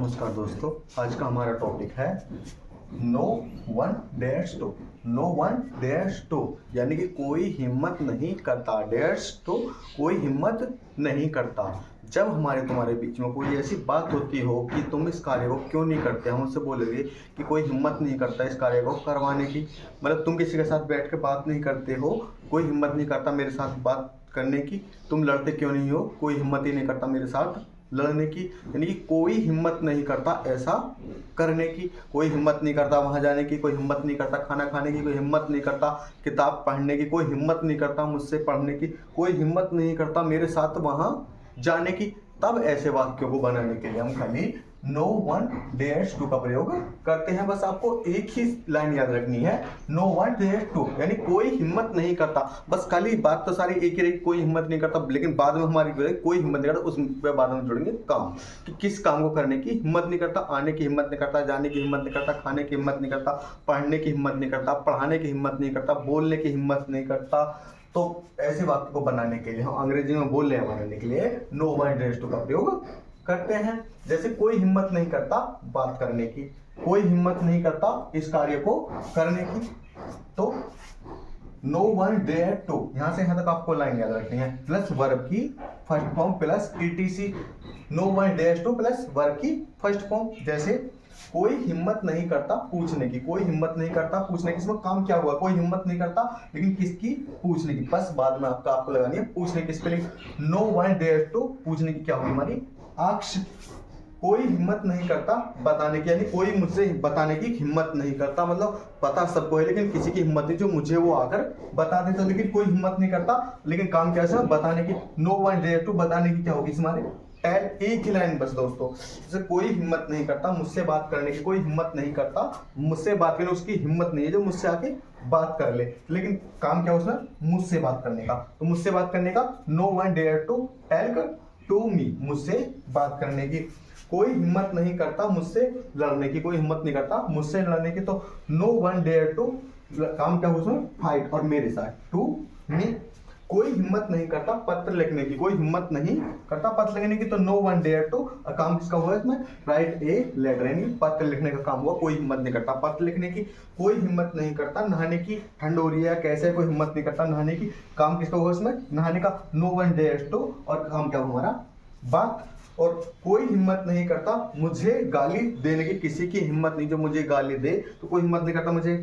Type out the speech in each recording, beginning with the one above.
नमस्कार दोस्तों, आज का हमारा टॉपिक है no one dares to. No one dares to यानी कि कोई हिम्मत नहीं करता। डेयर्स टू कोई हिम्मत नहीं करता। जब हमारे तुम्हारे बीच में कोई ऐसी बात होती हो कि तुम इस कार्य को क्यों नहीं करते, हम उससे बोलेंगे कि कोई हिम्मत नहीं करता इस कार्य को करवाने की। मतलब तुम किसी के साथ बैठ के बात नहीं करते हो, कोई हिम्मत नहीं करता मेरे साथ बात करने की। तुम लड़ते क्यों नहीं हो, कोई हिम्मत ही नहीं करता मेरे साथ लड़ने की। यानी कि कोई हिम्मत नहीं करता ऐसा करने की, कोई हिम्मत नहीं करता वहां जाने की, कोई हिम्मत नहीं करता खाना खाने की, कोई हिम्मत नहीं करता किताब पढ़ने की, कोई हिम्मत नहीं करता मुझसे पढ़ने की, कोई हिम्मत नहीं करता मेरे साथ वहां जाने की। तब ऐसे वाक्यों को बनाने के लिए हम खाली नो वन डेयर्स टू का प्रयोग करते हैं। बस आपको एक ही लाइन याद रखनी है, नो वन डेयर्स टू यानी कोई हिम्मत नहीं करता। बस खाली बात तो सारी एक ही रही, कोई हिम्मत नहीं करता, लेकिन बाद में हमारी कोई हिम्मत नहीं करता, उस पे बाद में जोड़ेंगे काम कि किस काम को करने की हिम्मत नहीं करता। आने की हिम्मत नहीं करता, जाने की हिम्मत नहीं करता, खाने की हिम्मत नहीं करता, पढ़ने की हिम्मत नहीं करता, पढ़ाने की हिम्मत नहीं करता, बोलने की हिम्मत नहीं करता। तो ऐसे वाक्य को बनाने के लिए हम अंग्रेजी में बोल रहे हैं, बनाने के लिए नो वन डेयर्स टू का प्रयोग करते हैं। जैसे कोई हिम्मत नहीं करता बात करने की, कोई हिम्मत नहीं करता इस कार्य को करने की। तो नो वन डेयर टू, यहां से यहां तक आपको लाइन याद रखनी है, प्लस वर्ब की first form plus ETC. No one dare to plus verb की फर्स्ट फॉर्म। जैसे कोई हिम्मत नहीं करता पूछने की, कोई हिम्मत नहीं करता पूछने की। इसमें काम क्या हुआ, कोई हिम्मत नहीं करता लेकिन किसकी, पूछने की। बस बाद में आपको लगानी है पूछने की spelling. No one dare to पूछने की क्या होगी हमारी, आक्ष। कोई हिम्मत नहीं करता बताने की, यानी कोई मुझसे बताने की हिम्मत नहीं करता। मतलब पता सबको है लेकिन किसी की हिम्मत नहीं जो मुझे वो आकर बता देता, लेकिन कोई हिम्मत नहीं करता, लेकिन काम क्या है बताने की। नो वन डेयर टू बताने की क्या होगी हमारे टेल। एक ही लाइन बस दोस्तों, जैसे कोई हिम्मत नहीं करता मुझसे बात करने की, कोई हिम्मत नहीं करता मुझसे बात करने, उसकी हिम्मत नहीं है जो मुझसे आके बात कर ले, लेकिन काम क्या उसमें मुझसे बात करने का। तो मुझसे बात करने का no one dare to tell to me, मुझसे बात करने की। कोई हिम्मत नहीं करता मुझसे लड़ने की, कोई हिम्मत नहीं करता मुझसे लड़ने की। तो नो वन डेयर टू काम क्या हुआ उसमें, फाइट और मेरे साथ टू मी। कोई हिम्मत नहीं करता पत्र लिखने की, कोई हिम्मत नहीं करता पत्र लिखने की। तो नो वन डेयर टू काम किसका हुआ इसमें, राइट ए लेटर, यानी पत्र लिखने का काम हुआ। कोई हिम्मत नहीं करता पत्र लिखने की। कोई हिम्मत नहीं करता नहाने की, ठंड हो रही है कैसे, कोई हिम्मत नहीं करता नहाने की। काम किसका हुआ इसमें, नहाने का। नो वन डेयर टू और काम क्या हुआ हमारा, बात। और कोई हिम्मत नहीं करता मुझे गाली देने की, किसी की हिम्मत नहीं जो मुझे गाली दे। तो कोई हिम्मत नहीं करता मुझे,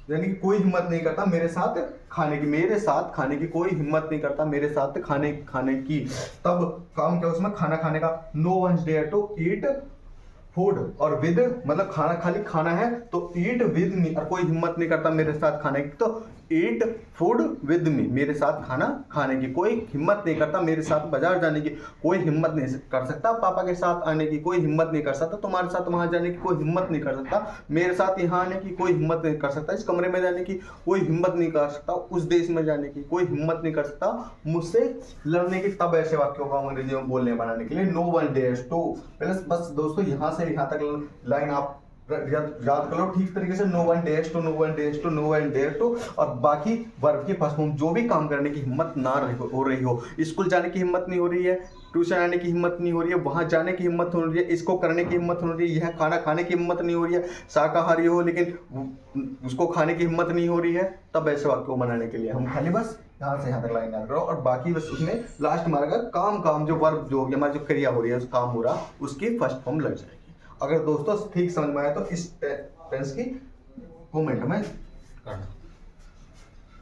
यानी कि कोई हिम्मत नहीं करता मेरे साथ खाने की, मेरे साथ खाने की। कोई हिम्मत नहीं करता मेरे साथ खाने की। तब काम क्या उसमें, खाना खाने का। No one dare to eat food, और विद मतलब खाना, खाली खाना है तो ईट विद मी। और कोई हिम्मत नहीं करता मेरे साथ खाने की, तो ईट फूड विद मी, मेरे साथ खाना खाने की। कोई हिम्मत नहीं करता मेरे साथ बाजार जाने की, कोई हिम्मत नहीं कर सकता पापा के साथ आने की, कोई हिम्मत नहीं कर सकता तुम्हारे साथ वहां जाने की, कोई हिम्मत नहीं कर सकता मेरे साथ यहाँ आने की, कोई हिम्मत नहीं कर सकता इस कमरे में जाने की, कोई हिम्मत नहीं कर सकता उस देश में जाने की, कोई हिम्मत नहीं कर सकता मुझसे लड़ने की। तब ऐसे वाक्यों को अंग्रेजी में बोलने बनाने के लिए नो वन डेयर्स टू। बस दोस्तों यहाँ से यहाँ तक लाइन आप याद कर लो ठीक तरीके से। No one dares to, no one dares to, no one dare to. और बाकी वर्ब के फर्स्ट फॉर्म, जो भी काम करने की हिम्मत ना हो रही हो, स्कूल जाने की हिम्मत नहीं हो रही है, ट्यूशन आने की हिम्मत नहीं हो रही है, वहां जाने की हिम्मत हो रही है, इसको करने की हिम्मत हो रही है, यह खाना खाने की हिम्मत नहीं हो रही है, शाकाहारी हो लेकिन उसको खाने की हिम्मत नहीं हो रही है। तब ऐसे वाक्य को बनाने के लिए हम खाली बस यहाँ से यहाँ तक लाइन याद करो, और बाकी बस उसमें लास्ट हमारा काम जो वर्ब जो होगी, हमारी जो क्रिया हो रही है, उस काम हो रहा उसकी फर्स्ट फॉर्म लग जाएगी। अगर दोस्तों ठीक समझ में आया तो इस टेंस की कमेंट में करना।